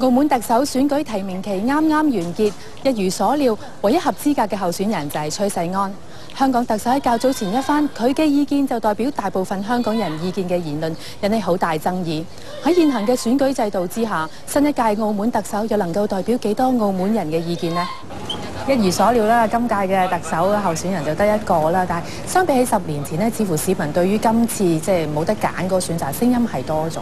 澳門特首選舉提名期啱啱完結，一如所料，唯一合資格嘅候選人就係崔世安。香港特首喺較早前一番佢嘅意見就代表大部分香港人意見嘅言論，引起好大爭議。喺現行嘅選舉制度之下，新一屆澳門特首又能夠代表幾多澳門人嘅意見呢？一如所料啦，今屆嘅特首候選人就得一個啦，但係相比起10年前呢，似乎市民對於今次即係冇得揀嗰個選擇聲音係多咗。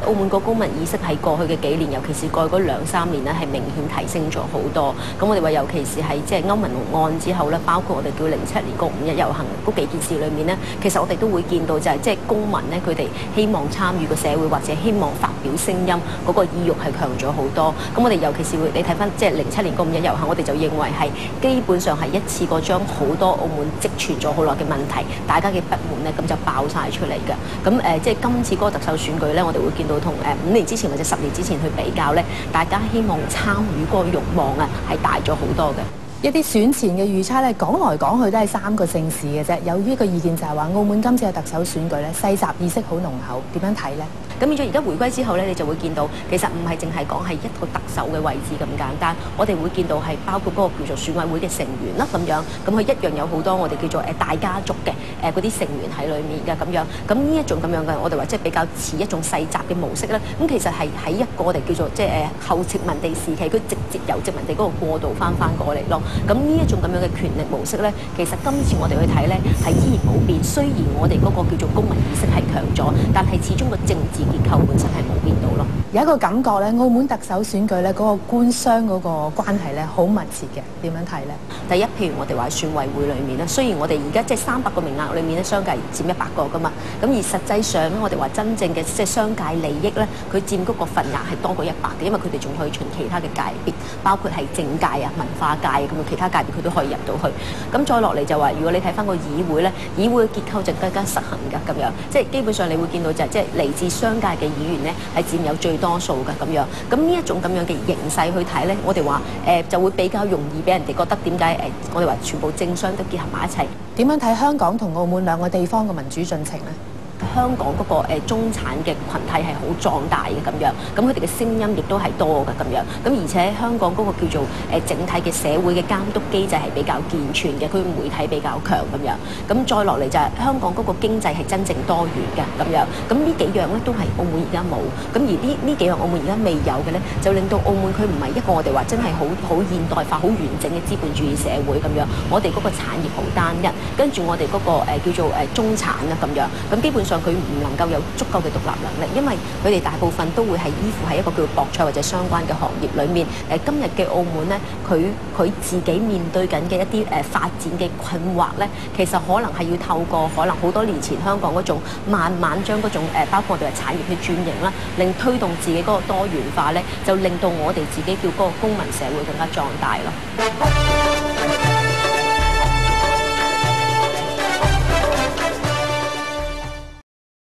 澳門個公民意識喺過去嘅幾年，尤其是過去嗰2-3年呢，係明顯提升咗好多。咁我哋話，尤其是係即係歐文龍案之後呢，包括我哋叫07年個5日遊行嗰幾件事裏面呢，其實我哋都會見到就係即係公民呢，佢哋希望參與個社會或者希望發表聲音嗰個意欲係強咗好多。咁我哋尤其是會你睇翻即係07年個5日遊行，我哋就認為係基本上係一次過將好多澳門積存咗好耐嘅問題，大家嘅不滿呢，咁就爆晒出嚟嘅。咁即係今次嗰個特首選舉呢，我哋會見到同5年之前或者10年之前去比較呢，大家希望參與嗰個慾望啊係大咗好多嘅。一啲選前嘅預測咧，講來講去都係3個姓氏嘅啫。有一個意見就係話，澳門今次嘅特首選舉咧，世襲意識好濃厚，點樣睇呢？咁變咗而家回歸之後咧，你就會見到其實唔係淨係講係一個特首嘅位置咁簡單，我哋會見到係包括嗰個叫做選委會嘅成員啦咁樣，咁佢一樣有好多我哋叫做大家族嘅嗰啲成員喺裏面嘅咁樣，咁呢一種咁樣嘅我哋話即係比較似一種世襲嘅模式咧，咁其實係喺一個我哋叫做即係後殖民地時期，佢直接由殖民地嗰個過渡翻過嚟咯。咁呢一種咁樣嘅權力模式咧，其實今次我哋去睇咧係依然冇變，雖然我哋嗰個叫做公民意識係強咗，但係始終個政治結構本身係冇變到咯。有一個感覺咧，澳門特首選舉咧嗰個官商嗰個關係咧好密切嘅，點樣睇咧？第一，譬如我哋話選委會裏面咧，雖然我哋而家即係300個名額裏面咧，商界佔100個噶嘛，咁而實際上咧，我哋話真正嘅即係商界利益咧，佢佔嗰個份額係多過100嘅，因為佢哋仲可以循其他嘅界別，包括係政界啊、文化界啊咁其他界別佢都可以入到去。咁再落嚟就話，如果你睇翻個議會咧，議會嘅結構就更加實行㗎咁樣，即係基本上你會見到就係即係嚟自商界嘅議員咧係佔有最多數㗎咁樣。咁呢一種咁樣嘅形勢去睇咧，我哋話就會比較容易俾人哋覺得點解我哋話全部政商都結合埋一齊。點樣睇香港同澳門兩個地方嘅民主進程咧？香港嗰個中產嘅群體係好壯大嘅咁樣，咁佢哋嘅聲音亦都係多嘅咁樣，咁而且香港嗰個叫做整體嘅社會嘅監督機制係比較健全嘅，佢媒體比較強咁樣，咁再落嚟就係香港嗰個經濟係真正多元嘅咁樣，咁呢幾樣咧都係澳門而家冇，咁而呢幾樣澳門而家未有嘅咧，就令到澳門佢唔係一個我哋話真係好現代化、好完整嘅資本主義社會咁樣，我哋嗰個產業好單一，跟住我哋嗰個叫做中產啊咁樣，咁基本上佢唔能夠有足夠嘅獨立能力，因為佢哋大部分都會係依附喺一個叫博彩或者相關嘅行業裏面。今日嘅澳門呢，佢自己面對緊嘅一啲發展嘅困惑呢，其實可能係要透過可能好多年前香港嗰種慢慢將嗰種包括我哋嘅產業去轉型啦，令推動自己嗰個多元化呢，就令到我哋自己叫嗰個公民社會更加壯大咯。